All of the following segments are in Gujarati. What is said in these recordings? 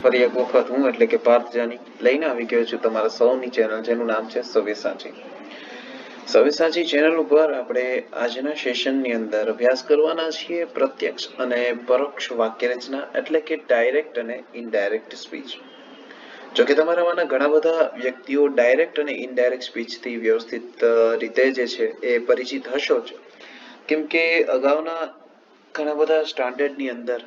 ફરી એક વખત હું એટલે કે પાર્થ જાની લઈને આવી ગયો છું તમારા સૌની ચેનલ જેનું નામ છે સવ્યસાચી. સવ્યસાચી ચેનલ ઉપર આપણે આજના સેશનની અંદર અભ્યાસ કરવાના છીએ પ્રત્યક્ષ અને પરોક્ષ વાક્ય રચના એટલે કે ડાયરેક્ટ અને ઇનડાયરેક્ટ સ્પીચ. જોકે તમારામાંના ઘણા બધા વ્યક્તિઓ ડાયરેક્ટ અને ઇનડાયરેક્ટ સ્પીચથી વ્યવસ્થિત રીતે જે છે એ પરિચિત હશો જ, કેમ કે અગાઉના ઘણા બધા સ્ટાન્ડર્ડની અંદર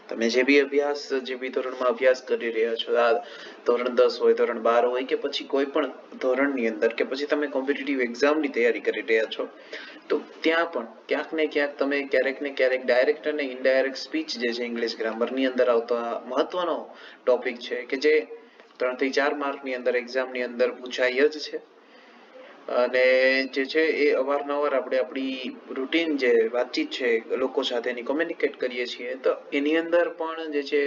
તમે જે બી ધોરણમાં અભ્યાસ કરી રહ્યા છો, આ ધોરણ 10 હોય, ધોરણ 12 હોય કે પછી કોઈ પણ ધોરણની અંદર કે પછી તમે કોમ્પિટિટિવ એક્ઝામની તૈયારી કરી રહ્યા છો, તો ત્યાં પણ ક્યાંક ને ક્યાંક તમે ક્યારેક ને ક્યારેક ડાયરેક્ટ અને ઇનડાયરેક્ટ સ્પીચ જે છે ઇંગ્લિશ ગ્રામરની અંદર આવતો મહત્વનો ટોપિક છે કે જે 3 થી 4 માર્કની અંદર એક્ઝામની અંદર પૂછાય જ છે. અને જે છે એ અવારનવાર આપણે આપણી રૂટીન જે વાતચીત છે લોકો સાથેની કોમ્યુનિકેટ કરીએ છીએ, તો એની અંદર પણ જે છે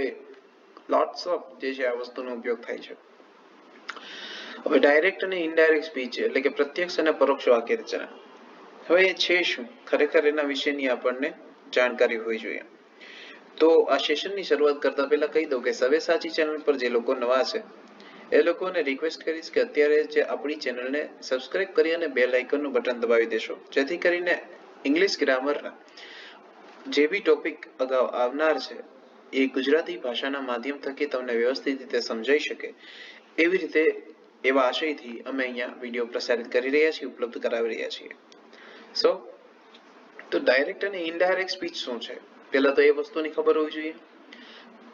લોટ્સ ઓફ જે છે આ વસ્તુનો ઉપયોગ થાય છે. હવે ડાયરેક્ટ અને ઇનડાયરેક્ટ સ્પીચ એટલે કે પ્રત્યક્ષ અને પરોક્ષ વાક્ય રચના, હવે એ છે શું, ખરેખર એના વિશેની આપણને જાણકારી હોવી જોઈએ. તો આ સેશનની શરૂઆત કરતા પહેલા કહી દઉં કે સવ્યસાચી ચેનલ પર જે લોકો નવા છે એ લોકોને રિક્વેસ્ટ કરીશ કે અત્યારે જે આપણી ચેનલને સબસ્ક્રાઇબ કરી અને બેલ આઇકનનું બટન દબાવી દેશો, જેથી કરીને ઇંગ્લિશ ગ્રામરના જે બી ટોપિક અગાઉ આવનાર છે એ ગુજરાતી ભાષાના માધ્યમ થકી તમને વ્યવસ્થિત રીતે સમજાઈ શકે એવી રીતે એવા આશયથી અમે અહીંયા વિડીયો પ્રસારિત કરી રહ્યા છીએ, ઉપલબ્ધ કરાવી રહ્યા છીએ. તો ડાયરેક્ટ અને ઇનડાયરેક્ટ સ્પીચ શું છે, પહેલા તો એ વસ્તુની ખબર હોવી જોઈએ.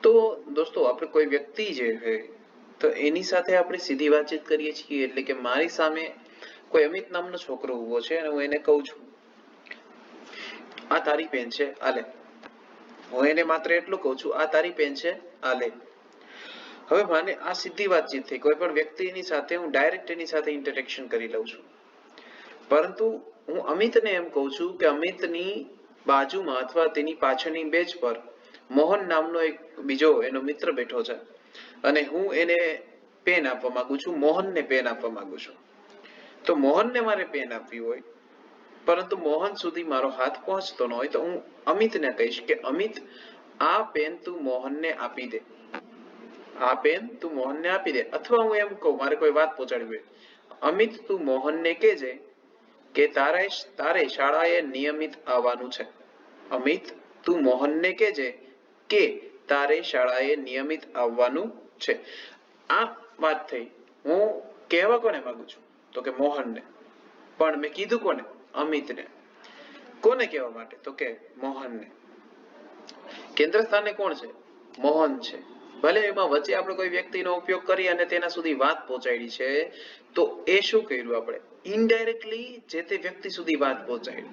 તો દોસ્તો, આપણે કોઈ વ્યક્તિ જે છે તો એની સાથે આપણે સીધી વાતચીત કરીએ છીએ, એટલે કે મારી સામે કોઈ અમિત નામનો છોકરો ઉભો છે અને હું એને કહું છું આ તારી પેન છે, આ લે. હું એને માત્ર એટલું કહું છું આ તારી પેન છે, આ લે. હવે માને આ સીધી વાતચીત થઈ, કોઈ પણ વ્યક્તિની સાથે હું ડાયરેક્ટ એની સાથે ઇન્ટરેક્શન કરી લઉં છું. પરંતુ હું અમિતને એમ કહું છું કે અમિતની બાજુમાં અથવા તેની પાછળની બેન્ચ પર મોહન નામનો એક બીજો એનો મિત્ર બેઠો છે અને હું એને પેન આપવા માંગુ છું, મોહનને પેન આપવા માંગુ છું. તો મોહનને મારે પેન આપવી હોય, પરંતુ મોહન સુધી મારો હાથ પહોંચતો ન હોય, તો હું અમિતને કહીશ કે અમિત, આ પેન તું મોહનને આપી દે, આ પેન તું મોહનને આપી દે. અથવા હું એમ કહું, મારે કોઈ વાત પહોંચાડવી હોય, અમિત તું મોહનને કહેજે કે તારે શાળાએ નિયમિત આવવાનું છે. અમિત તું મોહનને કહેજે કે તારે શાળાએ નિયમિત આવવાનું છે. આ વાત થઈ. હું કહેવા કોને માંગુ છું, તો કે મોહનને. પણ મેં કીધું કોને? અમિતને. કોને કહેવા માટે? તો કે મોહનને. કેન્દ્ર સ્થાને કોણ છે? મોહન છે. ભલે એમાં વચ્ચે આપણે કોઈ વ્યક્તિનો ઉપયોગ કરી અને તેના સુધી વાત પહોંચાડી છે, તો એ શું કર્યું આપણે? ઇનડાયરેક્ટલી જે તે વ્યક્તિ સુધી વાત પહોંચાડી.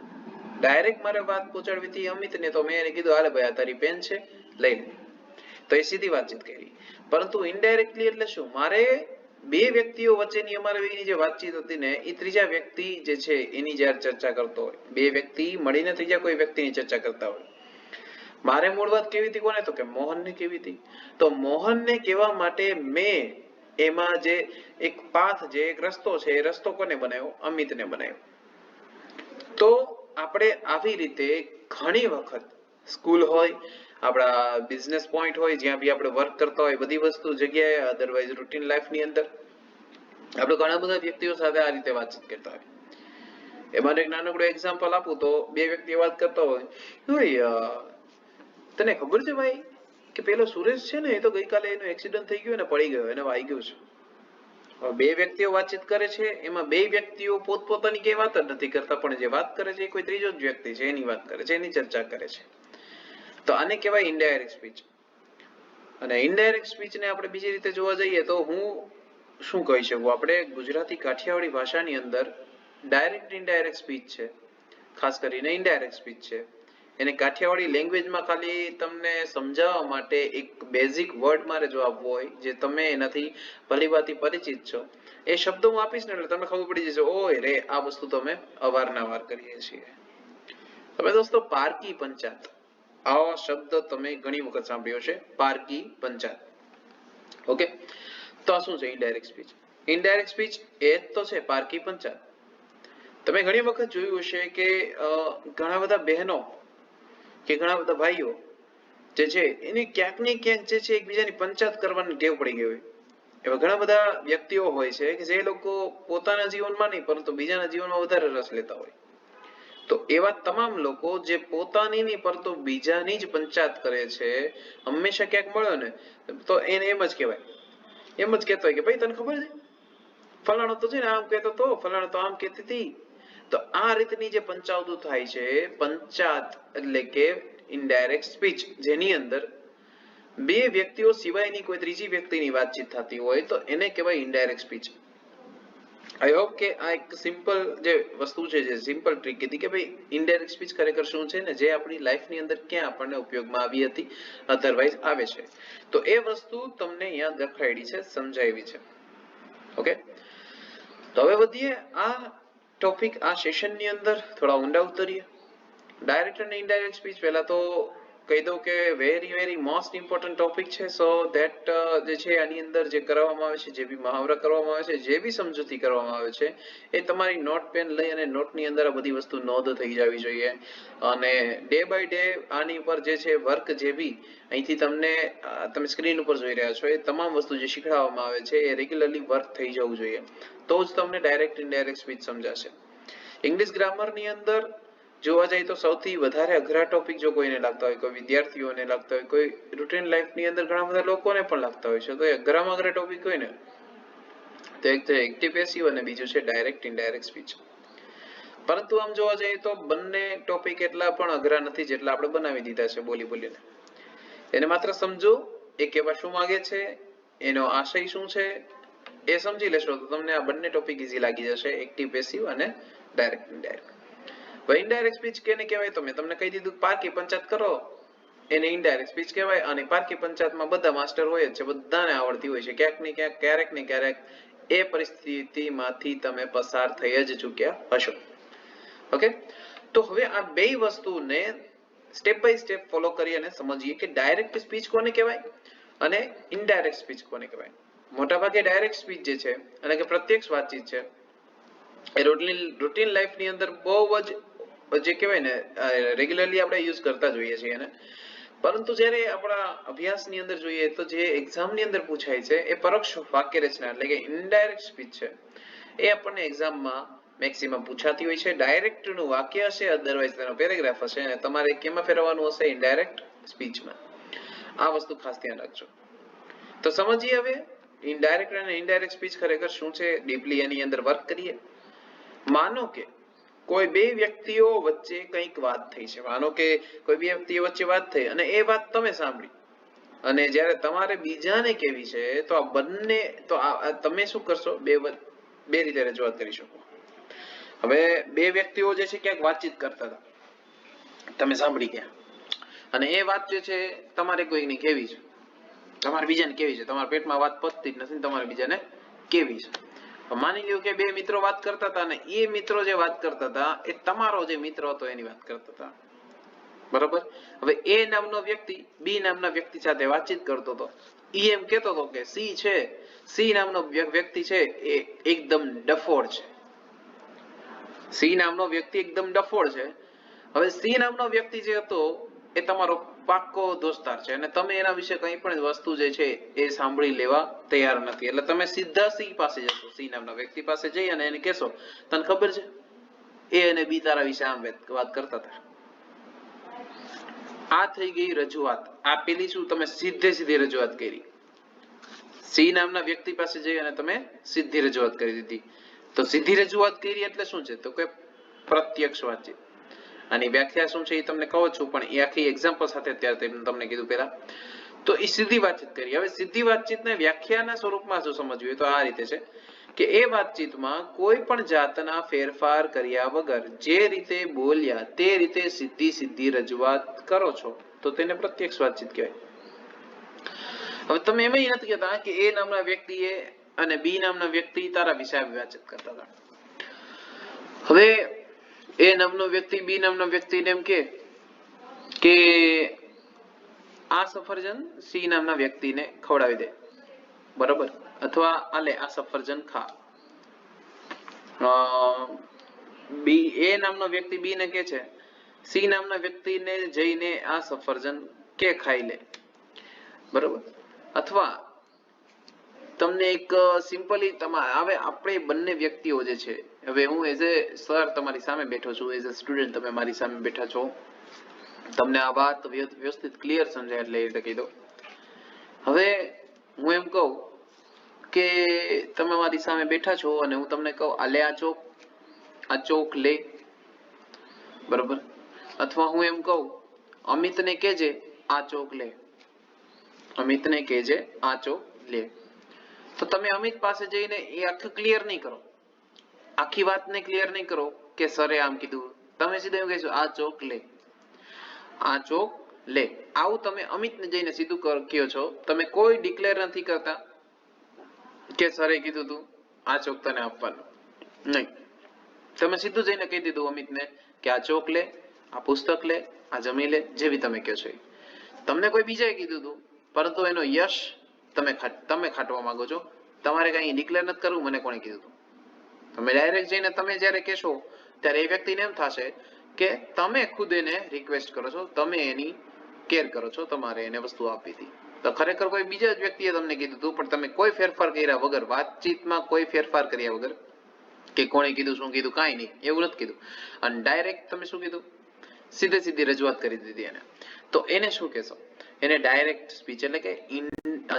ડાયરેક્ટ મારે વાત પહોંચાડવી હતી અમિતને, તો મેં એને કીધું હાલે ભાઈ આ તારી પેન છે, લઈ લે. તો એ સીધી વાતચીત કરી. પરંતુ ઇનડાયરેક્ટલી એટલે શું? મારે બે વ્યક્તિઓ વચ્ચેની અમારે જે વાતચીત હતી ને, એ ત્રીજા વ્યક્તિ જે છે એની જ્યારે ચર્ચા કરતો હોય, બે વ્યક્તિ મળીને ત્રીજા કોઈ વ્યક્તિની ચર્ચા કરતા હોય. મારે મૂળ વાત કેવી હતી કોને? તો કે મોહનને કેવી હતી. તો મોહનને કહેવા માટે મેં એમાં જે એક પાથ, જે એક રસ્તો છે, એ રસ્તો કોને બનાવ્યો? અમિતને બનાવ્યો. તો આપણે આવી રીતે ઘણી વખત સ્કૂલ હોય, આપણા બિઝનેસ પોઈન્ટ હોય, જ્યાં બી આપણે વર્ક કરતા હોય, બધી વસ્તુ જગ્યાએ, અધરવાઇઝ રૂટીન લાઈફની અંદર આપણે ઘણા બધા વ્યક્તિઓ સાથે આ રીતે વાતચીત કરતા હોય. એમાં એક નાનકડું એક્ઝામ્પલ આપું તો, બે વ્યક્તિ વાત કરતા હોય, તને ખબર છે ભાઈ કે પેલો સુરેશ છે ને, એ તો ગઈકાલે એનો એક્સિડન્ટ થઈ ગયો ને, પડી ગયો, એને વાગ્યું છે. બે વ્યક્તિઓ વાતચીત કરે છે, એમાં બે વ્યક્તિઓ પોતપોતાની કઈ વાત જ નથી કરતા, પણ જે વાત કરે છે એ કોઈ ત્રીજો જ વ્યક્તિ છે, એની વાત કરે છે, એની ચર્ચા કરે છે. તો આને કહેવાય ઇનડાયરેક્ટ સ્પીચ. અને ઇનડાયરેક્ટ સ્પીચને આપણે બીજી રીતે જોવા જઈએ તો હું શું કહી શકું? આપણે ગુજરાતી કાઠિયાવાડી ભાષાની અંદર ડાયરેક્ટ ઇનડાયરેક્ટ સ્પીચ છે, ખાસ કરીને ઇનડાયરેક્ટ સ્પીચ છે. એને કાઠિયાવાડી લેંગ્વેજમાં ખાલી તમને સમજાવવા માટે એક બેઝિક વર્ડ મારે જો આપવો હોય, જે તમે એનાથી ભલીભાંતિ પરિચિત છો, એ શબ્દ હું આપીશ ને એટલે તમને ખબર પડી જશે, ઓય રે આ વસ્તુ તો અમે અવારનવાર કરીએ છીએ. હવે દોસ્તો, પારકી પંચાત, આવો શબ્દ તમે ઘણી વખત સાંભળ્યો છે, પારકી પંચાત. ઓકે, તો આ શું છે ઇનડાયરેક્ટ સ્પીચ? ઇનડાયરેક્ટ સ્પીચ એ જ તો છે પારકી પંચાત. તમે ઘણી વખત જોયું હશે કે ઘણા બધા બહેનો કે ઘણા બધા ભાઈઓ જે છે એને ક્યાંક ને ક્યાંક જે છે એકબીજાની પંચાયત કરવાની ટેવ પડી ગઈ હોય. એવા ઘણા બધા વ્યક્તિઓ હોય છે કે જે લોકો પોતાના જીવનમાં નહીં પરંતુ બીજાના જીવનમાં વધારે રસ લેતા હોય. તો એવા તમામ લોકો જે પોતાની નહીં પરંતુ બીજાની જ પંચાયત કરે છે, હંમેશા ક્યાંક મળ્યો ને તો એને એમ જ કહેવાય, એમ જ કહેતો હોય કે ભાઈ તને ખબર છે ફલાણો તો છે ને આમ કહેતો તો, ફલાણો તો આમ કહેતી હતી. તો આ રીતની જે પંચાયતો થાય છે, પંચાયત એટલે કે ઇનડાયરેક્ટ સ્પીચ, જેની અંદર બે વ્યક્તિઓ સિવાયની કોઈ ત્રીજી વ્યક્તિની વાતચીત થતી હોય તો એને કહેવાય ઇનડાયરેક્ટ સ્પીચ. આઈ હોપ કે આ એક સિમ્પલ જે વસ્તુ છે, જે સિમ્પલ ટ્રીક કીધી કે ભાઈ ઇનડાયરેક્ટ સ્પીચ ખરેખર શું છે ને જે આપણી લાઈફની અંદર ક્યાં આપણને ઉપયોગમાં આવી હતી, અધરવાઇઝ આવે છે. તો એ વસ્તુ તમને અહીંયા દેખાડી છે, સમજાવી છે. ઓકે, તો હવે વધીએ આ ટોપિક, આ સેશનની અંદર થોડા ઊંડા ઉતરીએ. ડાયરેક્ટ અને ઇનડાયરેક્ટ સ્પીચ પહેલા તો કહી દઉં કે વેરી મોસ્ટ ઇમ્પોર્ટન્ટ ટોપિક છે. સો ધેટ જે છે આની અંદર જે કરવામાં આવે છે, જે બી મહાવરા કરવામાં આવે છે, જે બી સમજૂતી કરવામાં આવે છે, એ તમારી નોટ પેન લઈ અને નોટની અંદર આ બધી વસ્તુ નોંધ થઈ જવી જોઈએ. અને ડે બાય ડે આની ઉપર જે છે વર્ક, જે બી અહીંથી તમને તમે સ્ક્રીન ઉપર જોઈ રહ્યા છો, એ તમામ વસ્તુ જે શીખવાડવામાં આવે છે એ રેગ્યુલરલી વર્ક થઈ જવું જોઈએ. તો જ તમને ડાયરેક્ટ ઇનડાયરેક્ટ સ્પીચ સમજાશે. ઇંગ્લિશ ગ્રામરની અંદર જોવા જાય તો સૌથી વધારે અઘરા ટોપિક જો કોઈને લાગતા હોય, કોઈ વિદ્યાર્થીઓને લાગતા હોય, કોઈ રૂટીન લાઈફની અંદર ઘણા બધા લોકોને પણ લાગતા હોય છે, તો એ અઘરામાં અઘરા ટોપિક હોય ને તો એક તો એક્ટિવ પેસિવ અને બીજું છે ડાયરેક્ટ ઇનડાયરેક્ટ સ્પીચ. પરંતુ આમ જોવા જઈએ તો બંને ટોપિક એટલા પણ અઘરા નથી જેટલા આપણે બનાવી દીધા છે બોલી બોલીને. એને માત્ર સમજો એ કહેવા શું માંગે છે, એનો આશય શું છે, એ સમજી લેશો તો તમને આ બંને ટોપિક ઈઝી લાગી જશે, એક્ટિવ પેસિવ અને ડાયરેક્ટ ઇનડાયરેક્ટ. ઇનડાયરેક્ટ સ્પીચ કેને કહેવાય તો મેં તમને કહી દીધું, પારકી પંચાયત કરો એને ઇનડાયરેક્ટ સ્પીચ કહેવાય. અને પારકી પંચાયતમાં બધા માસ્ટર હોય જ છે, બધાને આવડતી હોય છે, ક્યાંક ને ક્યાંક, ક્યારેક ને ક્યારેક એ પરિસ્થિતિમાંથી તમે પસાર થઈ જ ચૂક્યા હશો. ઓકે, તો હવે આ બે વસ્તુને સ્ટેપ બાય સ્ટેપ ફોલો કરી અને સમજીએ કે ડાયરેક્ટ સ્પીચ કોને કહેવાય અને ઇનડાયરેક્ટ સ્પીચ કોને કહેવાય. મોટાભાગે ડાયરેક્ટ સ્પીચ જે છે એટલે કે પ્રત્યક્ષ વાતચીત છે, એ રૂટીન લાઈફની અંદર બહુ જ જે કહેવાય ને રેગ્યુલરલી આપણે યુઝ કરતા જોઈએ છીએ એને. પરંતુ જ્યારે આપણા અભ્યાસની અંદર જોઈએ તો જે એક્ઝામની અંદર પૂછાય છે એ પરોક્ષ વાક્ય રચના એટલે કે ઇનડાયરેક્ટ સ્પીચ છે, એ આપણને એક્ઝામમાં મેક્સિમમ પૂછાતી હોય છે. ડાયરેક્ટ નું વાક્ય હશે, અધરવાઇઝ તેનો પેરેગ્રાફ હશે, અને તમારે કેમાં ફેરવવાનું હશે, ઇનડાયરેક્ટ સ્પીચમાં. આ વસ્તુ ખાસ ધ્યાન રાખજો. તો સમજીએ હવે ઇનડાયરેક્ટ અને ઇનડાયરેક્ટ સ્પીચ ખરેખર શું છે, ડીપલી એની અંદર વર્ક કરીએ. માનો કે કોઈ બે વ્યક્તિઓ વચ્ચે કંઈક વાત થઈ છે, માનો કે કોઈ બે વ્યક્તિઓ વચ્ચે વાત થઈ અને એ વાત તમે સાંભળી અને જ્યારે તમારે બીજાને કહેવી છે તો આ બંને તો તમે શું કરશો, બે રીતે રજૂઆત કરી શકો. હવે બે વ્યક્તિઓ જે છે ક્યાંક વાતચીત કરતા હતા, તમે સાંભળી ગયા અને એ વાત જે છે તમારે કોઈને કહેવી છે, તમારે બીજાને કહેવી છે, તમારા પેટમાં વાત પચતી જ નથી, તમારે બીજાને કહેવી છે. માની લ્યો કે બે મિત્રો વાત કરતા હતા અને એ મિત્રો જે વાત કરતા હતા એ તમારો જે મિત્ર હતો એની વાત કરતા હતા, બરોબર. હવે એ નામનો વ્યક્તિ બી નામના વ્યક્તિ સાથે વાતચીત કરતો હતો. ઈ એમ કહેતો હતો કે સી નામનો વ્યક્તિ છે એ એકદમ ડફોડ છે. સી નામનો વ્યક્તિ એકદમ ડફોડ છે. હવે સી નામનો વ્યક્તિ જે હતો એ તમારો પાક્કો દોસ્તાર છે અને તમે એના વિશે કંઈ પણ વસ્તુ જે છે એ સાંભળી લેવા તૈયાર નથી. એટલે તમે સીધા સી પાસે જશો, સી નામના વ્યક્તિ પાસે જઈ અને એને કહેશો, તને ખબર છે એ અને બી તારા વિશે આમ વાત કરતા હતા. આ થઈ ગઈ રજૂઆત. આ પેલી શું, તમે સીધી રજૂઆત કરી. સી નામના વ્યક્તિ પાસે જઈ અને તમે સીધી રજૂઆત કરી દીધી. તો સીધી રજૂઆત કરી એટલે શું છે, તો કે પ્રત્યક્ષ વાતચીત. આની વ્યાખ્યા શું છે એ તમને કહું છું, પણ એ આખી એક્ઝામ્પલ સાથે અત્યારે તમને કીધું પહેલા. તો એ સીધી વાતચીત કરી. હવે સીધી વાતચીતને વ્યાખ્યાના સ્વરૂપમાં જો સમજવી હોય તો આ રીતે છે કે એ વાતચીતમાં કોઈ પણ જાતના ફેરફાર કર્યા વગર જે રીતે બોલ્યા તે રીતે સીધી રજૂઆત કરો છો તો તેને પ્રત્યક્ષ વાતચીત કહેવાય. હવે તમે એમ નથી કહેતા કે એ નામના વ્યક્તિએ અને બી નામના વ્યક્તિ તારા વિશે વાતચીત કરતા હતા. હવે એ નામનો વ્યક્તિ બી નામના વ્યક્તિને એમ કે આ સફરજન સી નામના વ્યક્તિને ખવડાવી દે, બરોબર, અથવા આલે આ સફરજન ખા. બી એ નામનો વ્યક્તિ બી ને કે છે સી નામના વ્યક્તિને જઈને આ સફરજન કે ખાઈ લે, બરોબર. અથવા તમને એક સિમ્પલી હવે આપણે બંને વ્યક્તિઓ જે છે, હવે હું એઝ એ સર તમારી સામે બેઠો છું, એઝ એ સ્ટુડન્ટ તમે મારી સામે બેઠા છો, તમને આ વાત વ્યવસ્થિત ક્લિયર સમજાય એટલે એ રીતે કહી દો. હવે હું એમ કહું કે તમે મારી સામે બેઠા છો અને હું તમને કહું આ લે આ ચોક લે, બરોબર. અથવા હું એમ કહું અમિતને કહેજે આ ચોક લે, અમિતને કહેજે આ ચોક લે, તો તમે અમિત પાસે જઈને એ આખું ક્લિયર નહીં કરો, આખી વાતને ક્લિયર નહીં કરો કે સરે આમ કીધું, તમે સીધું એવું કહેશો આ ચોક લે, આ ચોક લે. આવું તમે અમિતને જઈને સીધું કહો છો, તમે કોઈ ડિક્લેર નથી કરતા કે સરે કીધું તું આ ચોક તને આપવાનું, નહીં. તમે સીધું જઈને કહી દીધું અમિતને કે આ ચોક લે, આ પુસ્તક લે, આ જમી લે, જેવી તમે કહો છો. તમને કોઈ બીજાએ કીધું હતું, પરંતુ એનો યશ તમે ખાટવા માંગો છો, તમારે કઈ ડિક્લેર નથી કરવું મને કોણે કીધું હતું. તમે ડાયરેક્ટ જઈને તમે જ્યારે કહેશો ત્યારે એ વ્યક્તિને એમ થશે કે તમે ખુદ એને રિક્વેસ્ટ કરો છો, તમે એની કેર કરો છો, તમારે એને વસ્તુ આપી હતી. તો ખરેખર કોઈ બીજા જ વ્યક્તિએ તમને કીધું હતું, પણ તમે કોઈ ફેરફાર કર્યા વગર, વાતચીતમાં કોઈ ફેરફાર કર્યા વગર કે કોણે કીધું શું કીધું કાંઈ નહીં, એવું નથી કીધું, અને ડાયરેક્ટ તમે શું કીધું, સીધી રજૂઆત કરી દીધી એને. તો એને શું કહેશો? એને ડાયરેક્ટ સ્પીચ એટલે કે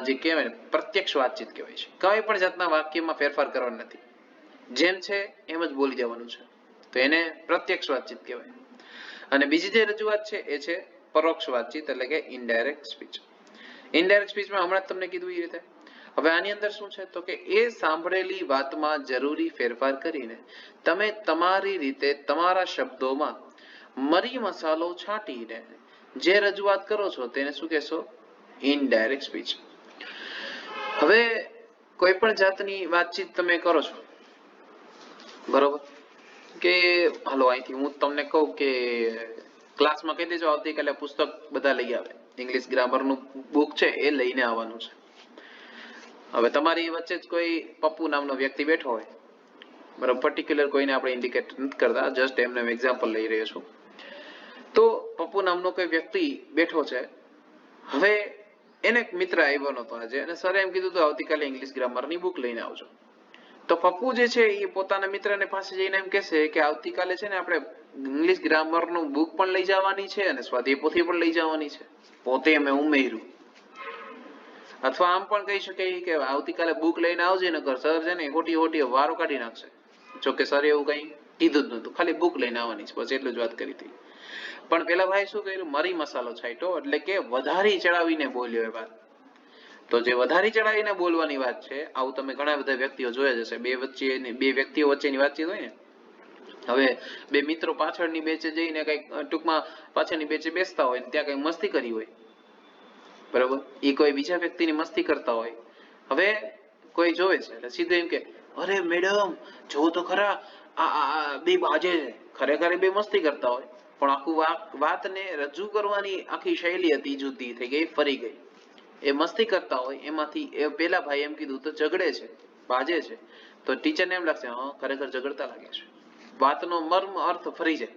જે કહેવાય પ્રત્યક્ષ વાતચીત કહેવાય છે. કઈ પણ જાતના વાક્યમાં ફેરફાર કરવાનો નથી, જેમ છે એમ જ બોલી દેવાનું છે, તો એને પ્રત્યક્ષ વાતચીત કહેવાય. અને બીજી જે રજૂઆત છે એ છે પરોક્ષ વાતચીત એટલે કે ઇનડાયરેક્ટ સ્પીચ. ઇનડાયરેક્ટ સ્પીચમાં હમણાં જ તમને કીધું એ રીતે. હવે આની અંદર શું છે તો કે એ સાંભળેલી વાતમાં જરૂરી ફેરફાર કરીને તમે તમારી રીતે તમારા શબ્દોમાં મરી મસાલો છાંટીને જે રજૂઆત કરો છો તેને શું કહેશો? Indirect speech. હવે કોઈ પણ જાતની વાતચીત તમે કરો છો, બરોબર, કે હાલો અહીંથી હું તમને કહું કે ક્લાસમાં કહી દેજો આવતીકાલે પુસ્તક બધા લઈ આવે, ઇંગ્લિશ ગ્રામરનું બુક છે એ લઈને આવવાનું છે. હવે તમારી વચ્ચે જ કોઈ પપ્પુ નામનો વ્યક્તિ બેઠો હોય, બરાબર, પર્ટિક્યુલર કોઈને આપણે ઇન્ડિકેટ નથી કરતા, જસ્ટ એમને એક્ઝામ્પલ લઈ રહ્યો છું. તો પપ્પુ નામનો કોઈ વ્યક્તિ બેઠો છે. હવે એને એક મિત્ર આવ્યો નતો આજે, અને સરે એમ કીધું તો આવતીકાલે ઇંગ્લિશ ગ્રામરની બુક લઈને આવજો. તો પપ્પુ જે છે એ પોતાના મિત્રને પાસે જઈને એમ કહેશે કે આવતીકાલે છે ને આપણે ઇંગ્લિશ ગ્રામરનું બુક પણ લઈ જવાની છે અને સ્વાધ્યાય પોથી પણ લઈ જવાની છે, પોતે મેં ઉમેર્યું. અથવા આમ પણ કહી શકે કે આવતીકાલે બુક લઈને આવજે, નકર સર છે ને ખોટી વારો કાઢી નાખશે. જોકે સર એવું કઈ કીધું જ નતું, ખાલી બુક લઈને આવવાની છે, બસ એટલું જ વાત કરી હતી. પણ પેલા ભાઈ શું કર્યું? મરી મસાલો છાંટ્યો, એટલે કે વધારી ચડાવીને બોલ્યો એ વાત. તો જે વધારી ચડાવીને બોલવાની વાત છે, આવું તમે ઘણા બધા વ્યક્તિઓ જોયા જશે. બે વ્યક્તિઓ વચ્ચેની વાતચીત હોય ને, હવે બે મિત્રો પાછળની બેચે જઈને કઈક ટૂંકમાં પાછળની બેચે બેસતા હોય, ત્યાં કઈક મસ્તી કરી હોય, બરાબર, એ કોઈ બીજા વ્યક્તિની મસ્તી કરતા હોય. હવે કોઈ જોવે છે એટલે સીધું એમ કે અરે મેડમ જો તો ખરા આ બે બાજે, ખરેખર બે મસ્તી કરતા હોય, પણ આખું વાતને રજૂ કરવાની આખી શૈલી હતી જુદી થઈ ગઈ, ફરી ગઈ. એ મસ્તી કરતા હોય એમાંથી એ પેલા ભાઈ એમ કીધું તો ઝઘડે છે, બાજે છે, તો ટીચરને એમ લાગશે હા ખરેખર ઝઘડતા લાગે છે. વાતનો મર્મ અર્થ ફરી જાય,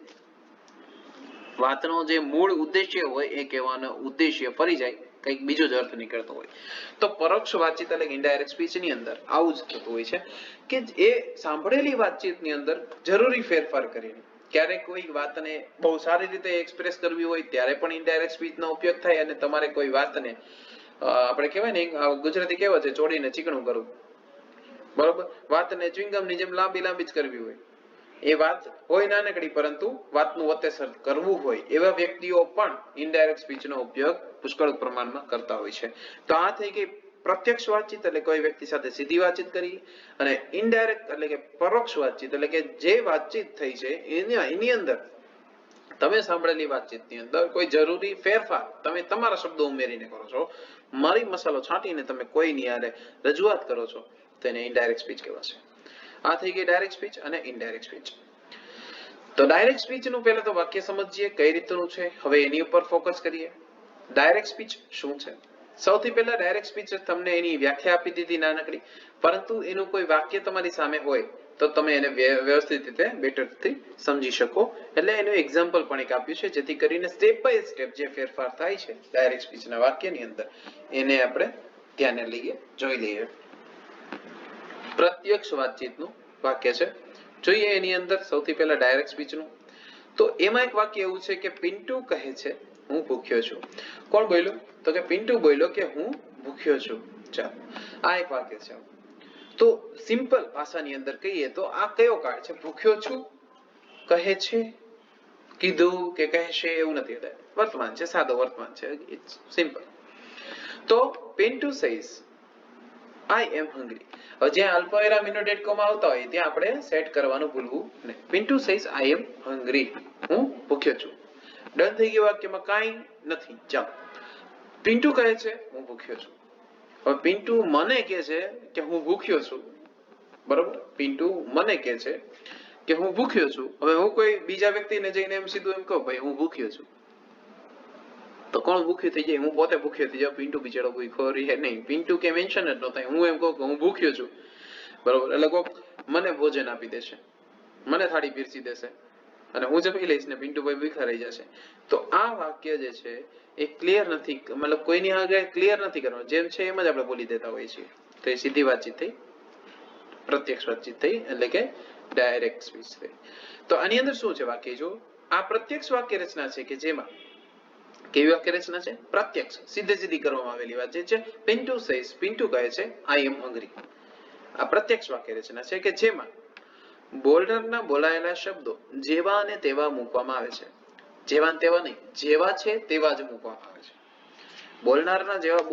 વાતનો જે મૂળ ઉદ્દેશ્ય હોય એ કહેવાનો ઉદ્દેશ્ય ફરી જાય, કંઈક બીજો જ અર્થ નીકળતો હોય. તો પરોક્ષ વાતચીત એટલે ઇનડાયરેક્ટ સ્પીચ ની અંદર આવું જ થતું હોય છે કે એ સાંભળેલી વાતચીતની અંદર જરૂરી ફેરફાર કરીને ક્યારેક કોઈ વાતને બહુ સારી રીતે એક્સપ્રેસ કરવી હોય ત્યારે પણ ઇનડાયરેક્ટ સ્પીચનો ઉપયોગ થાય, અને તમારે કોઈ વાતને આપણે કહેવાય ને ગુજરાતી કહેવત છે ચોડીને ચીકણું કરવું, બરોબર, વાતને ચ્વિંગમની જેમ લાંબી જ કરવી હોય, એ વાત હોય નાનકડી પરંતુ વાતનું વતેસર કરવું હોય, એવા વ્યક્તિઓ પણ ઇનડાયરેક્ટ સ્પીચનો ઉપયોગ પુષ્કળ પ્રમાણમાં કરતા હોય છે. તો આ થઈ ગઈ પ્રત્યક્ષ વાતચીત એટલે કોઈ વ્યક્તિ સાથે સીધી વાતચીત કરી, અને ઇનડાયરેક્ટ એટલે કે પરોક્ષ વાતચીત એટલે કે જે વાતચીત થઈ છે એની અંદર તમે સાંભળેલી વાતચીતની અંદર કોઈ જરૂરી ફેરફાર તમે તમારા શબ્દો ઉમેરીને કરો છો, મરી મસાલો છાંટીને તમે કોઈની હારે રજૂઆત કરો છો, તેને ઇનડાયરેક્ટ સ્પીચ કહેવાશે. આ થઈ ગઈ ડાયરેક્ટ સ્પીચ અને ઇનડાયરેક્ટ સ્પીચ. તો ડાયરેક્ટ સ્પીચ નું પહેલા તો વાક્ય સમજીએ કઈ રીતનું છે, હવે એની ઉપર ફોકસ કરીએ. ડાયરેક્ટ સ્પીચ શું છે? સૌથી પહેલા ડાયરેક્ટ સ્પીચ તમને એની વ્યાખ્યા આપી દીધી નાનકડી, પરંતુ એનું કોઈ વાક્ય તમારી સામે હોય તો તમે એને વ્યવસ્થિત રીતે બેટરથી સમજી શકો. એટલે એનું એક્ઝામ્પલ પણ એક આપ્યું છે જેથી કરીને સ્ટેપ બાય સ્ટેપ જે ફેરફાર થાય છે ડાયરેક્ટ સ્પીચના વાક્યની અંદર એને આપણે ધ્યાને લઈએ, જોઈ લઈએ. પ્રત્યક્ષ વાતચીતનું વાક્ય છે. જોઈએ એની અંદર સૌથી પહેલા ડાયરેક્ટ સ્પીચનું. તો એમાં એક વાક્ય એવું છે કે પિન્ટુ કહે છે હું ભૂખ્યો છું. કોણ બોલ્યું? તો કે પિન્ટુ બોલ્યો કે હું ભૂખ્યો છું. ચાલો આ એક વાક્ય છે. તો સિમ્પલ ભાષાની અંદર કહીએ તો આ કયો કાળ છે? ભૂખ્યો છું કહે છે, કીધું કે કહેશે એવું નથી, વર્તમાન છે, સાદો વર્તમાન છે, ઇટ્સ સિમ્પલ. તો Pintu says I am hungry. હવે જ્યાં અલ્પવિરામ ઇન્વર્ટેડ કોમા આવતા હોય ત્યાં આપણે સેટ કરવાનું ભૂલવું નહીં. Pintu says I am hungry. હું ભૂખ્યો છું. ડન થઈ ગયું વાક્યમાં કાંઈ નથી. ચાલો પિન્ટુ કહે છે હું ભૂખ્યો છું. હવે પિન્ટુ મને કહે છે કે હું ભૂખ્યો છું. બરોબર? પિન્ટુ મને કહે છે કે હું ભૂખ્યો છું. હવે હું કોઈ બીજા વ્યક્તિને જઈને એમ સીધું એમ કહું ભાઈ હું ભૂખ્યો છું, તો કોણ ભૂખ્યું થઈ જાય? હું પોતે ભૂખ્યો થઈ જાઉં. પિન્ટુ બિચારો ભૂખ્યો રહે નહીં. પિન્ટુ કે મેન્શન જ ન થાય. હું એમ કહું કે હું ભૂખ્યો છું, બરોબર, એટલે કોક મને ભોજન આપી દેશે, મને થાળી પીરસી દેશે અને હું જમી લઈશ ને પિન્ટુભાઈ ભૂખ્યા રહી જશે. તો આ વાક્ય જે છે એ ક્લિયર નથી, મતલબ કોઈની આગળ ક્લિયર નથી કરવાનું, જેમ છે એમ જ આપણે બોલી દેતા હોઈએ છીએ. તો એ સીધી વાતચીત થઈ, પ્રત્યક્ષ વાતચીત થઈ, એટલે કે ડાયરેક્ટ સ્પીચ થઈ. તો આની અંદર શું છે વાક્ય? જો આ પ્રત્યક્ષ વાક્ય રચના છે કે જેમાં કેવી વાક્ય રચના છે? પ્રત્યક્ષ, સીધે સીધી કરવામાં આવેલી વાત છે. પિન્ટુ સેઝ, પિન્ટુ કહે છે I am hungry. આ પ્રત્યક્ષ વાક્ય રચના છે કે જેમાં બોલરના બોલાયેલા શબ્દો જેવા અને તેવા મૂકવામાં આવે છે. જેવા તેવા નહીં, જેવા છે તેવા જ મૂકવામાં આવે છે. બોલનારના જેવા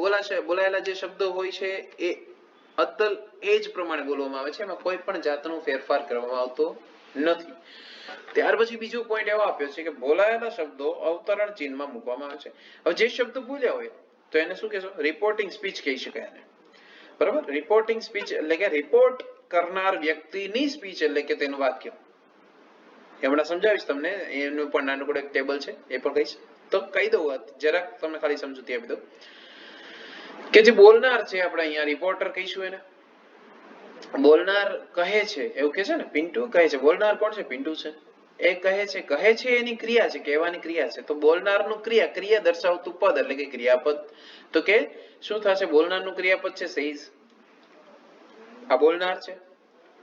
બોલાયેલા જે શબ્દો હોય છે એ અદ્દલ એ જ પ્રમાણે બોલવામાં આવે છે. એમાં કોઈ પણ જાતનો ફેરફાર કરવામાં આવતો નથી. ત્યાર પછી બીજો પોઈન્ટ એવો આપ્યો છે કે બોલાયેલા શબ્દો અવતરણ ચિહ્નમાં મૂકવામાં આવે છે. હવે જે શબ્દ બોલ્યા હોય તો એને શું કહેશો? રિપોર્ટિંગ સ્પીચ કહી શકાય એને. બરાબર? રિપોર્ટિંગ સ્પીચ એટલે કે રિપોર્ટ કરનાર વ્યક્તિની સ્પીચ એટલે કે તેનું વાક્ય. હમણાં સમજાવીશ તમને, એનું પણ નાનકડું એક ટેબલ છે એ પણ કહીશ. તો કહી દઉં, જરાક તમને ખાલી સમજૂતી આપી દઉં કે જે બોલનાર છે આપણે અહીંયા રિપોર્ટર કહીશું એને. બોલનાર કહે છે એવું કહે છે ને, પિન્ટુ કહે છે. બોલનાર કોણ છે? પિન્ટુ છે. એ કહે છે એની ક્રિયા છે, કહેવાની ક્રિયા છે. તો બોલનારનું ક્રિયા દર્શાવતું પદ એટલે કે ક્રિયાપદ. તો કે શું થશે? બોલનારનું ક્રિયાપદ છે સેઝ. આ બોલનાર છે.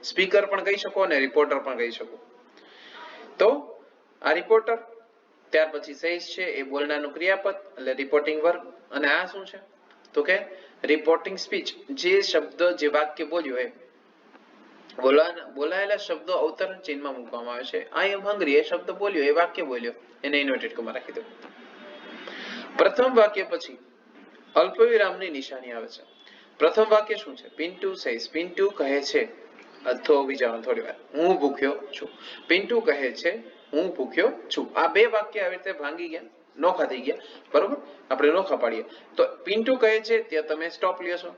સ્પીકર પણ કહી શકો અને રિપોર્ટર પણ કહી શકો. તો આ રિપોર્ટર, ત્યાર પછી સેઝ છે એ બોલનારનું ક્રિયાપદ એટલે રિપોર્ટિંગ વર્બ. અને આ શું છે? તો કે રિપોર્ટિંગ સ્પીચ. જે શબ્દ જે વાક્ય બોલ્યો એ બોલાયેલા શબ્દો અવતરણ ચિહ્નમાં મૂકવામાં આવે છે. I am hungry એ શબ્દ બોલ્યો, એ વાક્ય બોલ્યો, એને ઇન્વર્ટેડ કોમા રાખી દો. પ્રથમ વાક્ય પછી અલ્પવિરામની નિશાની આવે છે. પ્રથમ વાક્ય શું છે? પિન્ટુ સેઝ, પિન્ટુ કહે છે, અથવા બીજા થોડી વાર, હું ભૂખ્યો છું. પિન્ટુ કહે છે હું ભૂખ્યો છું. આ બે વાક્ય આવી રીતે ભાંગી ગયા, નોખા થઈ ગયા. બરોબર? આપણે નોખા પાડીએ તો પિન્ટુ કહે છે ત્યાં તમે સ્ટોપ લ્યો છો.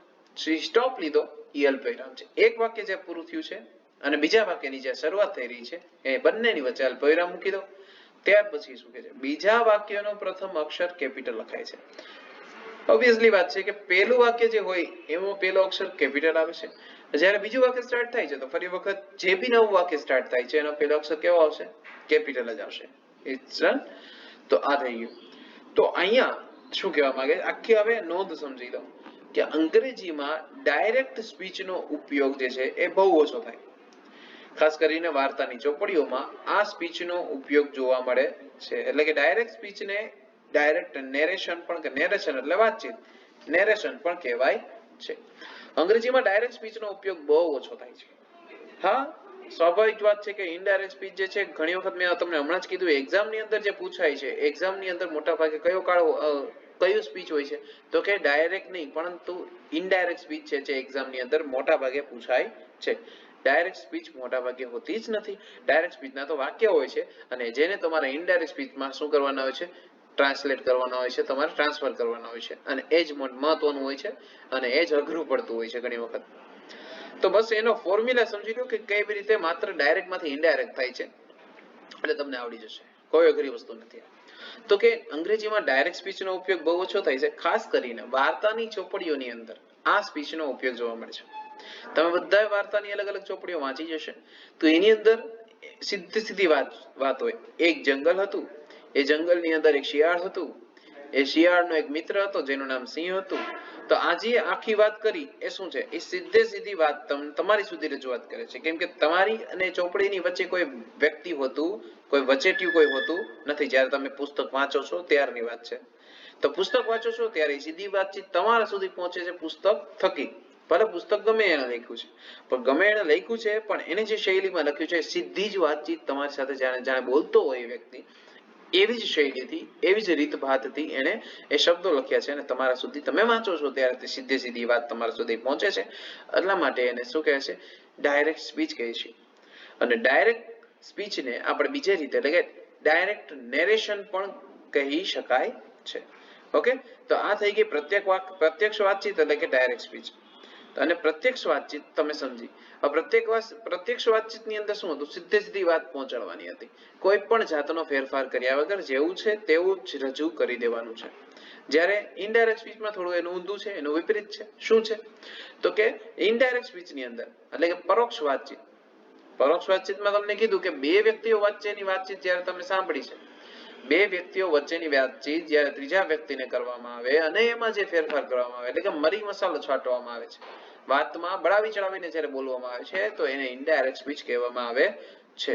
સ્ટોપ લીધો એ અલ્પવિરામ છે. એક વાક્ય જે પૂરું થયું છે અને બીજા વાક્યની જે શરૂઆત થઈ રહી છે એ બંનેની વચ્ચે અલ્પવિરામ મૂકી દો. ત્યાર પછી શું કહે છે? બીજા વાક્યનો પ્રથમ અક્ષર કેપિટલ લખાય છે. ઓબ્વિયસલી વાત છે કે પહેલું વાક્ય જે હોય એમાં પહેલો અક્ષર કેપિટલ આવે છે. જ્યારે બીજું વાક્ય સ્ટાર્ટ થાય છે તો ફરી વખત જે બી નવું વાક્ય સ્ટાર્ટ થાય છે એનો પહેલો અક્ષર કેવો આવશે? કેપિટલ જ આવશે. It's done. તો આ થઈ ગયું. તો અહીંયા શું કહેવા માંગે? આખી હવે નોંધ સમજી લો કે અંગ્રેજીમાં ડાયરેક્ટ સ્પીચનો ઉપયોગ જે છે એ બહુ ઓછો થાય. ખાસ કરીને વાર્તાની ચોપડીઓમાં આ સ્પીચનો ઉપયોગ જોવા મળે છે. એટલે કે ડાયરેક્ટ સ્પીચને ડાયરેક્ટ નેરેશન પણ, કે નેરેશન એટલે વાતચીત, નેરેશન પણ કહેવાય છે. અંગ્રેજીમાં ડાયરેક્ટ સ્પીચનો ઉપયોગ બહુ ઓછો થાય છે. હા, સ્વાભાવિક વાત છે કે ઇનડાયરેક્ટ સ્પીચ જે છે ઘણી વખત મેં તમને હમણાં જ કીધું એક્ઝામની અંદર જે પૂછાય છે, એક્ઝામની અંદર મોટા ભાગે કયું સ્પીચ હોય છે? તો કે ડાયરેક્ટ નહીં પરંતુ ઇનડાયરેક્ટ સ્પીચ છે જે એક્ઝામની અંદર મોટા ભાગે પૂછાય છે. ડાયરેક્ટ સ્પીચ મોટા ભાગે હોતી જ નથી. ડાયરેક્ટ સ્પીચના તો વાક્ય હોય છે અને જેને તમારે ઇનડાયરેક્ટ સ્પીચમાં શું કરવાના હોય છે? ટ્રાન્સલેટ કરવાના હોય છે, તમારે ટ્રાન્સફર કરવાના હોય છે. અને એ જ મહત્વનું હોય છે અને એ જ અઘરું પડતું હોય છે ઘણી વખત. તો બસ એનો ફોર્મ્યુલા સમજી લો કે કઈ રીતે માત્ર ડાયરેક્ટ માંથી ઇનડાયરેક્ટ થાય છે એટલે તમને આવડી જશે. કોઈ અઘરી વસ્તુ નથી. તો કે અંગ્રેજીમાં ડાયરેક્ટ સ્પીચનો ઉપયોગ બહુ ઓછો થાય છે. ખાસ કરીને વાર્તાની ચોપડીઓની અંદર આ સ્પીચનો ઉપયોગ જોવા મળે છે. તમે બધા વાર્તાની અલગ અલગ ચોપડીઓ વાંચી જશે તો એની અંદર સીધી વાત હોય. એક જંગલ હતું, એ જંગલની અંદર એક શિયાળ હતું, એ શિયાળનો એક મિત્ર હતો જેનું નામ સિંહ હતું. તો આજે આખી વાત કરી એ શું છે, એ સીધી વાત તમારી સુધી રજૂઆત કરે છે. કેમ કે તમારી અને ચોપડીની વચ્ચે કોઈ વ્યક્તિ હોતું, કોઈ વચેટિયું કોઈ હોતું નથી. જ્યારે તમે પુસ્તક વાંચો છો ત્યારની વાત છે. તો પુસ્તક વાંચો છો ત્યારે સીધી વાતચીત તમારા સુધી પહોંચે છે પુસ્તક થકી. ભલે પુસ્તક ગમે એને લખ્યું છે, પણ ગમે એને લખ્યું છે પણ એને જે શૈલીમાં લખ્યું છે સીધી જ વાતચીત તમારી સાથે જાણે બોલતો હોય એ વ્યક્તિ, એવી જ શૈલીથી, એવી જ રીતભાતથી એને એ શબ્દો લખ્યા છે અને તમારા સુધી તમે વાંચો છો ત્યારે તે સીધી વાત તમારા સુધી પહોંચે છે. એટલા માટે એને શું કહે છે, ડાયરેક્ટ સ્પીચ કહે છે. અને ડાયરેક્ટ સ્પીચને આપણે બીજી રીતે એટલે કે ડાયરેક્ટ નેરેશન પણ કહી શકાય છે. ઓકે, તો આ થઈ ગઈ પ્રત્યક્ષ વાતચીત એટલે કે ડાયરેક્ટ સ્પીચ. અને પ્રત્યક્ષ વાતચીત તમે સમજી. પ્રત્યક્ષ વાતચીતની અંદર શું હતું, સીધી વાત પહોંચાડવાની હતી. કોઈ પણ જાતનો ફેરફાર કર્યા વગર જેવું છે તેવું જ રજૂ કરી દેવાનું છે. જ્યારે ઇનડાયરેક્ટ સ્પીચમાં થોડું એનું ઊંધું છે, એનું વિપરીત છે. શું છે તો કે ઇનડાયરેક્ટ સ્પીચની અંદર એટલે કે પરોક્ષ વાતચીત. પરોક્ષ વાતચીતમાં તમને કીધું કે બે વ્યક્તિઓ વચ્ચેની વાતચીત જ્યારે તમે સાંભળી છે, બે વ્યક્તિઓ વચ્ચેની વાતચીત જ્યારે ત્રીજા વ્યક્તિને કરવામાં આવે અને એમાં જે ફેરફાર કરવામાં આવે એટલે કે મરી મસાલો છાંટવામાં આવે છે, વાતમાં બળાવી ચડાવીને જ્યારે બોલવામાં આવે છે તો એને ઇનડાયરેક્ટ સ્પીચ કહેવામાં આવે છે.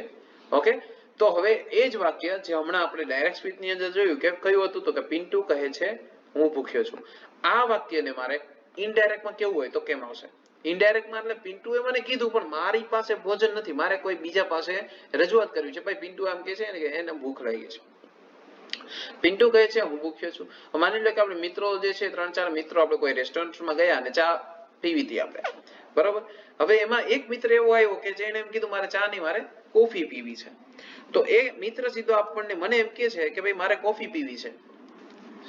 ઓકે, તો હવે એ જ વાક્ય જે હમણાં આપણે ડાયરેક્ટ સ્પીચની અંદર જોયું કે કયું હતું, તો કે પિન્ટુ કહે છે હું ભૂખ્યો છું. આ વાક્યને મારે ઇનડાયરેક્ટમાં કેવું હોય તો કેમ આવશે? ઇનડાયરેક્ટમાં એટલે પિન્ટુએ મને કીધું પણ મારી પાસે ભોજન નથી, મારે કોઈ બીજા પાસે રજૂઆત કરવી છે. ભાઈ પિન્ટુ આમ કહે છે ને કે એને ભૂખ લાગી છે. પિન્ટુ કહે છે હું ભૂખ્યો છું. માની લો કે આપણે મિત્રો જે છે 3-4 મિત્રો આપણે કોઈ રેસ્ટોરન્ટમાં ગયા અને ચા પીવી હતી આપણે, બરોબર. હવે એમાં એક મિત્ર એવો આવ્યો કે જેને એમ કીધું મારે ચા નહીં, મારે કોફી પીવી છે. તો એ મિત્ર સીધો આપણને મને એમ કહે છે કે ભાઈ મારે કોફી પીવી છે.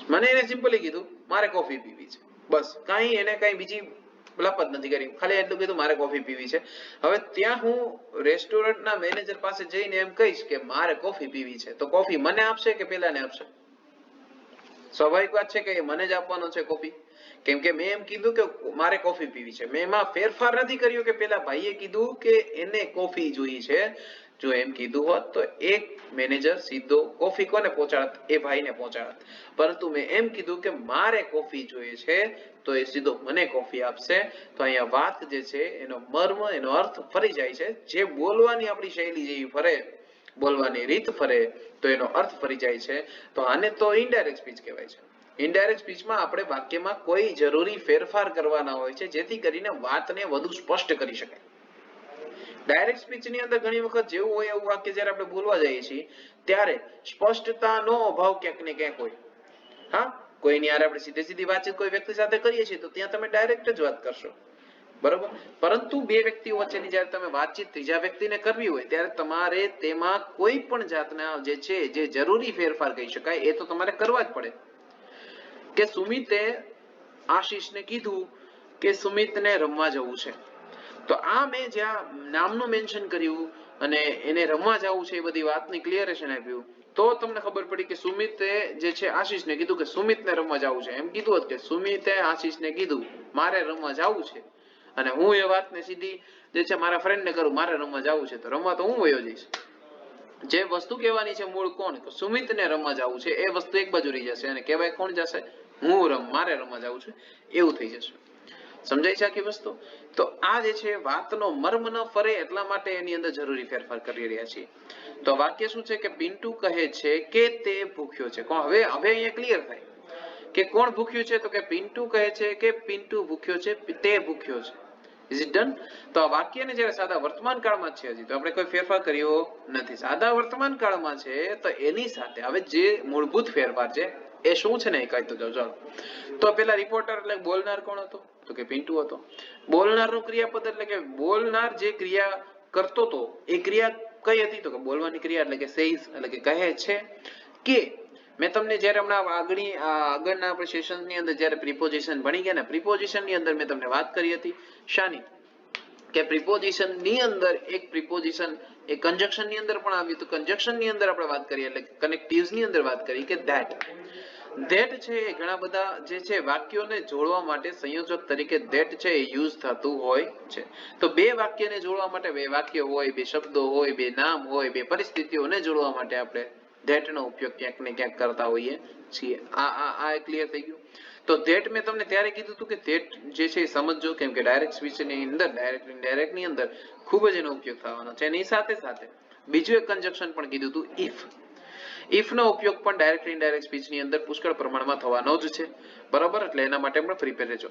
મને એને સિમ્પલી કીધું મારે કોફી પીવી છે, બસ. કાંઈ એને કાંઈ બીજી લપત નથી કરી, ખાલી એટલું કીધું મારે કોફી પીવી છે. હવે ત્યાં હું રેસ્ટોરન્ટના મેનેજર પાસે જઈને એમ કહીશ કે મારે કોફી પીવી છે, તો કોફી મને આપશે કે પેલાને આપશે? સ્વાભાવિક વાત છે કે મને જ આપવાનો છે કોફી. કેમ કે મેં એમ કીધું કે મારે કોફી પીવી છે, મેં એમાં ફેરફાર નથી કર્યો કે પેલા ભાઈએ કીધું કે એને કોફી જોઈએ છે. જો એમ કીધું હોત તો એક મેનેજર સીધો કોફી કોને પહોંચાડત? એ ભાઈને પહોંચાડત. પરંતુ મેં એમ કીધું કે મારે કોફી જોઈએ છે તો એ સીધો મને કોફી આપશે. તો અહીંયા વાત જે છે એનો મર્મ, એનો અર્થ ફરી જાય છે. જે બોલવાની આપણી શૈલી જેવી ફરે, બોલવાની રીત ફરે તો એનો અર્થ ફરી જાય છે. તો આને તો ઇનડાયરેક્ટ સ્પીચ કહેવાય છે. ઇનડાયરેક્ટ સ્પીચમાં આપણે વાક્યમાં કોઈ જરૂરી ફેરફાર કરવાના હોય છે જેથી કરીને વાતને વધુ સ્પષ્ટ કરી શકાય. ડાયરેક્ટ સ્પીચની અંદર ઘણી વખત જેવું હોય એવું વાક્ય જ્યારે આપણે બોલવા જઈએ છીએ ત્યારે સ્પષ્ટતાનો અભાવ ક્યાંક ને ક્યાંક હોય. હા, કોઈની યાર આપણે સીધી વાતચીત કોઈ વ્યક્તિ સાથે કરીએ છીએ તો ત્યાં તમે ડાયરેક્ટ જ વાત કરશો, બરોબર. પરંતુ બે વ્યક્તિઓ વચ્ચેની જ્યારે તમે વાતચીત ત્રીજા વ્યક્તિને કરવી હોય ત્યારે તમારે તેમાં કોઈ પણ જાતના જે છે જે જરૂરી ફેરફાર કહી શકાય એ તો તમારે કરવા જ પડે. કે સુમિતે આશીષને કીધું કે સુમિતને રમવા જવું છે. તો આ મેં જ્યાં નામનું મેન્શન કર્યું અને એને રમવા જવું છે એ બધી વાતની ક્લિયરેશન આપ્યું તો તમને ખબર પડી કે સુમિતે જે છે આશીષને કીધું કે સુમિતને રમવા જવું છે. એમ કીધું હોત કે સુમિતે આશીષને કીધું મારે રમવા જવું છે અને હું એ વાતને સીધી જે છે મારા ફ્રેન્ડને કરું મારે રમવા જવું છે, તો રમવા તો હું વયો જઈશ. જે વસ્તુ કહેવાની છે મૂળ કોણ? તો સુમિતને રમવા જવું છે, એ વસ્તુ એક બાજુ રહી જશે અને કહેવાય કોણ જશે? મારે રમવા જવું છે, એવું થઈ જશે. સમજાય છે આખી વસ્તુ? તો આ જે છે વાતનો મર્મ ન ફરે એટલા માટે એની અંદર જરૂરી ફેરફાર કરી રહ્યા છીએ. તો વાક્ય શું છે કે પિન્ટુ કહે છે કે તે ભૂખ્યો છે. હવે અહીંયા ક્લિયર થાય કે કોણ ભૂખ્યું છે? તો કે પિન્ટુ કહે છે કે પિન્ટુ ભૂખ્યો છે, તે ભૂખ્યો છે. Is it done? તો આ વાક્યને જ્યારે સાદા વર્તમાન કાળમાં છે, હજી તો આપણે કોઈ ફેરફાર કર્યો નથી. સાદા વર્તમાન કાળમાં છે તો એની સાથે હવે જે મૂળભૂત ફેરફાર છે એ શું છે ને એ કહી તો જાઓ. ચાલો, તો પેલા રિપોર્ટર એટલે બોલનાર કોણ હતો? તો કે પિન્ટુ હતો. બોલનારનું ક્રિયાપદ એટલે કે બોલનાર જે ક્રિયા કરતો હતો એ ક્રિયા કઈ હતી? તો કે બોલવાની ક્રિયા એટલે કે સેઝ એટલે કે કહે છે કે. મેં તમને જ્યારે હમણાં આગળના આપણે સેશનની અંદર જ્યારે પ્રિપોઝિશન ભણી ગયા ને, પ્રિપોઝિશનની અંદર મેં તમને વાત કરી હતી શાની? કે પ્રિપોઝિશનની અંદર એક પ્રિપોઝિશન એ કન્જક્શનની અંદર પણ આવ્યું હતું. કન્જક્શનની અંદર આપણે વાત કરી એટલે કનેક્ટિવ્સની અંદર વાત કરી કે ધેટ. ધેટ છે એ ઘણા બધા જે છે વાક્યોને જોડવા માટે સંયોજક તરીકે ધેટ છે એ યુઝ થતું હોય છે. તો બે વાક્યને જોડવા માટે બે વાક્ય હોય, બે શબ્દો હોય, બે નામ હોય, બે પરિસ્થિતિઓને જોડવા માટે આપણે ધેટ નો ઉપયોગ ક્યાંક ને ક્યાંક કરતા હોઈએ છીએ. આ ક્લિયર થઈ ગયું. તો ધેટ મેં તમને ત્યારે કીધું હતું કે ધેટ જે છે એ સમજજો, કેમ કે ડાયરેક્ટ સ્પીચ ની અંદર ડાયરેક્ટ ઇનડાયરેક્ટ ની અંદર ખૂબ જ એનો ઉપયોગ થવાનો છે. એની સાથે સાથે બીજું એક કન્જક્શન પણ કીધું હતું, ઇફ. ઇફ નો ઉપયોગ પણ ડાયરેક્ટ ઇનડાયરેક્ટ સ્પીચ ની અંદર પુષ્કળ પ્રમાણમાં થવાનો જ છે. બરાબર, એટલે એના માટે પણ પ્રિપેર રહેજો.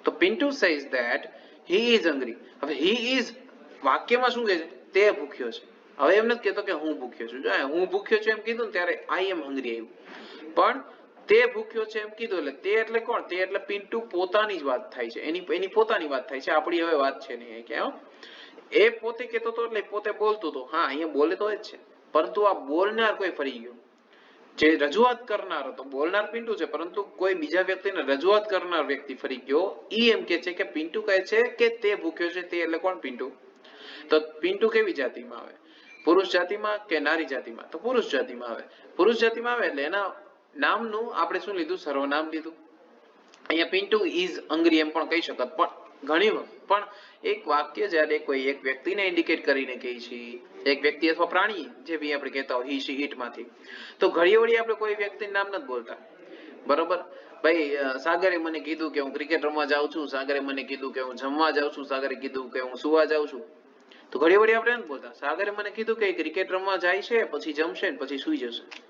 તો Pintu says that he is hungry. હવે હી ઇઝ વાક્યમાં શું કહે છે? તે ભૂખ્યો છે. હવે એમ નથી કહેતો કે હું ભૂખ્યો છું. જો હું ભૂખ્યો છું એમ કીધું ને ત્યારે આઈ એમ હંગ્રી આવ્યું, પણ તે ભૂખ્યો છે એમ કીધું એટલે તે એટલે કોણ? તે એટલે પિન્ટુ પોતાની જ વાત થાય છે, એની પોતાની વાત થાય છે. આપણી હવે વાત છે નહીં કે એ પોતે કહેતો હતો એટલે પોતે બોલતો હતો. હા, અહીંયા બોલે તો જ છે, પરંતુ આ બોલનાર કોઈ ફરી ગયો. જે રજૂઆત કરનાર હતો, બોલનાર પિન્ટુ છે, પરંતુ કોઈ બીજા વ્યક્તિને રજૂઆત કરનાર વ્યક્તિ ફરી ગયો. ઈ એમ કે છે કે પિન્ટુ કહે છે કે તે ભૂખ્યો છે. તે એટલે કોણ? પિન્ટુ. તો પિન્ટુ કેવી જાતિમાં આવે? પુરુષ જાતિમાં કે નારી જાતિમાં? તો પુરુષ જાતિમાં આવે. પુરુષ જાતિમાં આવે એટલે એના નામનું આપણે શું લીધું? સર્વનામ લીધું. અહીંયા પિન્ટુ ઇઝ હંગ્રી એમ પણ કહી શકત, પણ ઘણી વખત પણ એક વાક્ય જ્યારે કોઈ એક વ્યક્તિને ઇન્ડિકેટ કરીને કહે છે, એક વ્યક્તિ અથવા પ્રાણી જે બી આપણે કહેતા હોય, હી શી ઇટ માંથી, તો ઘણી વળી આપણે કોઈ વ્યક્તિનું નામ નથી બોલતા. બરોબર, ભાઈ સાગરે મને કીધું કે હું ક્રિકેટ રમવા જાઉં છું, સાગરે મને કીધું કે હું જમવા જાઉં છું, સાગરે કીધું કે હું સુવા જાઉં છું. તો ઘણી વળી આપણે નથી બોલતા સાગરે મને કીધું કે ક્રિકેટ રમવા જાય છે, પછી જમશે ને પછી સુઈ જશે.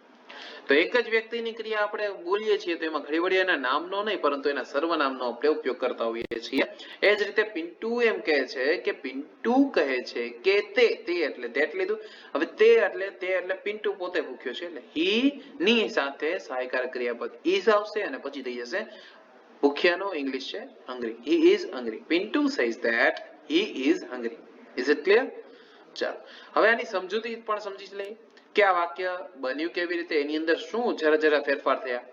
તો એક જ વ્યક્તિની ક્રિયા આપણે બોલીએ છીએ તો એમાં ઘણી વળી એના નામનો નહીં, પરંતુ એના સર્વનામનો આપણે ઉપયોગ કરતા હોઈએ છીએ. એ જ રીતે પિન્ટુ એમ કહે છે કે પિન્ટુ કહે છે કે તે એટલે ધેટ લીધું. હવે તે એટલે પિન્ટુ પોતે ભૂખ્યો છે, એટલે હી ની સાથે સહાયકારક ક્રિયાપદ ઇઝ આવશે અને પછી થઈ જશે ભૂખ્યાનો ઇંગ્લિશ છે hungry. He is hungry. Pintu says that he is hungry. Is it clear? ચાલો, હવે આની સમજૂતી પણ સમજી લઈએ કે આ વાક્ય બન્યું કેવી રીતે, એની અંદર શું જરા ફેરફાર થયા.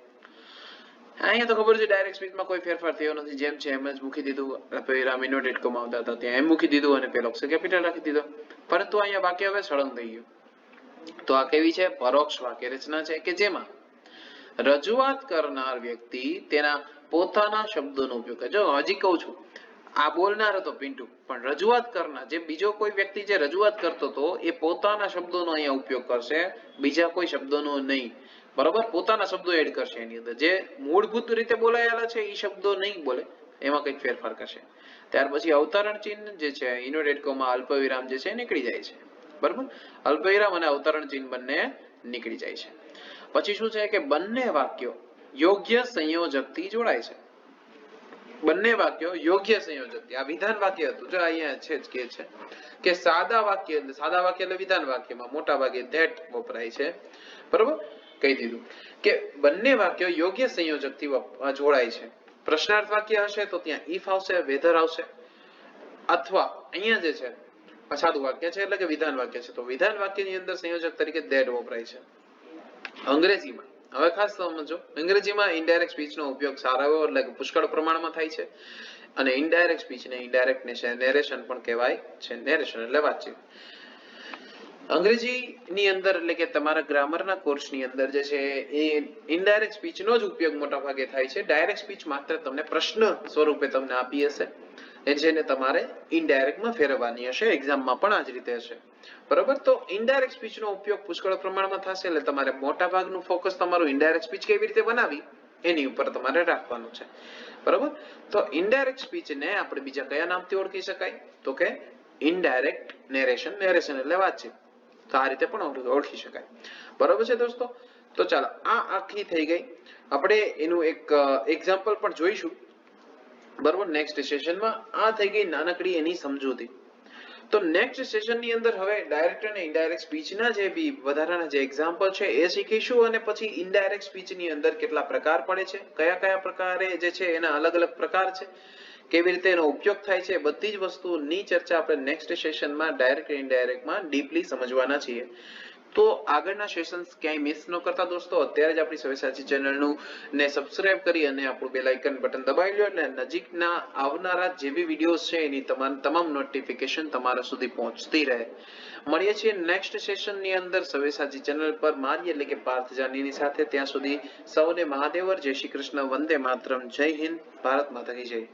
અહીંયા તો ખબર છે ડાયરેક્ટ સ્પીચમાં કોઈ ફેરફાર થયો નથી, જેમ છે એમ જ મૂકી દીધું. વિરામ ઇન્વર્ટેડ કોમા આવતા હતા ત્યાં એમ મૂકી દીધું અને પેલો અક્ષર કેપિટલ રાખી દીધો. પરંતુ અહીંયા વાક્ય હવે સળંગ થઈ ગયું. તો આ કેવી છે? પરોક્ષ વાક્ય રચના છે કે જેમાં રજૂઆત કરનાર વ્યક્તિ તેના પોતાના શબ્દોનો ઉપયોગ કરે. જો હજી કહું છું, આ બોલનાર હતો પિન્ટુ, પણ રજૂઆત કરનાર જે બીજો કોઈ વ્યક્તિ જે રજૂઆત કરતો હતો એ પોતાના શબ્દોનો અહીંયા ઉપયોગ કરશે, બીજા કોઈ શબ્દોનો નહીં. બરાબર, પોતાના શબ્દો એડ કરશે એની અંદર. જે મૂળભૂત રીતે બોલાયેલા છે એ શબ્દો નહીં બોલે, એમાં કંઈક ફેરફાર કરશે. ત્યાર પછી અવતરણ ચિહ્ન જે છે ઇન્વર્ટેડ કોમા અલ્પવિરામ જે છે નીકળી જાય છે. બરાબર, અલ્પવિરામ અને અવતરણ ચિહ્ન બંને નીકળી જાય છે. પછી શું છે કે બંને વાક્યો યોગ્ય સંયોજકથી જોડાય છે. બંને વાક્યો યોગ્ય સંયોજકથી. આ વિધાન વાક્ય હતું, જો અહીંયા છે જ કે છે કે સાદા વાક્ય એટલે વિધાન વાક્યમાં મોટા ભાગે ધેટ વપરાય છે. બરોબર, કહી દીધું કે બંને વાક્યો યોગ્ય સંયોજકથી જોડાય છે. પ્રશ્નાર્થ વાક્ય હશે તો ત્યાં ઇફ આવશે, વેધર આવશે, અથવા અહીંયા જે છે સાદું વાક્ય છે એટલે કે વિધાન વાક્ય છે તો વિધાન વાક્યની અંદર સંયોજક તરીકે ધેટ વપરાય છે. અંગ્રેજીમાં હવે ખાસ સમજો, અંગ્રેજીમાં ઇનડાયરેક્ટ સ્પીચનો ઉપયોગ સારો એટલે કે પુષ્કળ પ્રમાણમાં થાય છે, અને ઇનડાયરેક્ટ સ્પીચને ઇનડાયરેક્ટ નેરેશન પણ કહેવાય છે. નેરેશન એટલે વાતચીત. અંગ્રેજીની અંદર એટલે કે તમારા ગ્રામરના કોર્સની અંદર જે છે એ ઇનડાયરેક્ટ સ્પીચનો જ ઉપયોગ મોટા ભાગે થાય છે. ડાયરેક્ટ સ્પીચ માત્ર તમને પ્રશ્ન સ્વરૂપે તમને આપી હશે, જેને તમારે ઇનડાયરેક્ટમાં ફેરવવાની હશે. એક્ઝામમાં પણ આ જ રીતે હશે. બરોબર, તો ઇનડાયરેક્ટ સ્પીચનો ઉપયોગ પુષ્કળ પ્રમાણમાં થશે એટલે તમારે મોટા ભાગનું ફોકસ તમારું ઇનડાયરેક્ટ સ્પીચ કેવી રીતે બનાવી એની ઉપર તમારે રાખવાનું છે. બરોબર, તો ઇનડાયરેક્ટ સ્પીચને આપણે બીજા કયા નામથી ઓળખી શકાય? તો કે ઇનડાયરેક્ટ નેરેશન. નેરેશન એટલે વાતચીત. તો આ રીતે પણ ઓળખી શકાય. બરોબર છે દોસ્તો? તો ચાલો, આ આખી થઈ ગઈ. આપણે એનું એક એક્ઝામ્પલ પણ જોઈશું. બરોબર, નેક્સ્ટ સેશનમાં. આ થઈ ગઈ નાનકડી એની સમજૂતી. તો નેક્સ્ટ સેશનની અંદર હવે ડાયરેક્ટ અને ઇનડાયરેક્ટ સ્પીચના જે બી વધારાના જે એક્ઝામ્પલ છે એ શીખીશું, અને પછી ઇનડાયરેક્ટ સ્પીચની અંદર કેટલા પ્રકાર પડે છે, કયા કયા પ્રકારે જે છે એના અલગ અલગ પ્રકાર છે, કેવી રીતે એનો ઉપયોગ થાય છે, બધી જ વસ્તુની ચર્ચા આપણે નેક્સ્ટ સેશનમાં ડાયરેક્ટ અને ઇનડાયરેક્ટમાં ડીપલી સમજવાના છીએ. તો આગળના સેશન્સ ક્યાંય મિસ ન કરતા દોસ્તો, અત્યારે જ આપણી સવ્યસાચી ચેનલનું ને સબસ્ક્રાઇબ કરી અને આપણું બેલ આઇકન બટન દબાવી લો, એટલે નજીકના આવનારા જે બી વિડીયોઝ છે એની તમામ નોટિફિકેશન તમારા સુધી પહોંચતી રહે. મળીએ છીએ નેક્સ્ટ સેશનની અંદર સવ્યસાચી ચેનલ પર મારી એટલે કે પાર્થ જાનીની સાથે. ત્યાં સુધી સૌને મહાદેવર, જય શ્રી કૃષ્ણ, વંદે માતરમ, જય હિન્દ, ભારત માતા કી જય.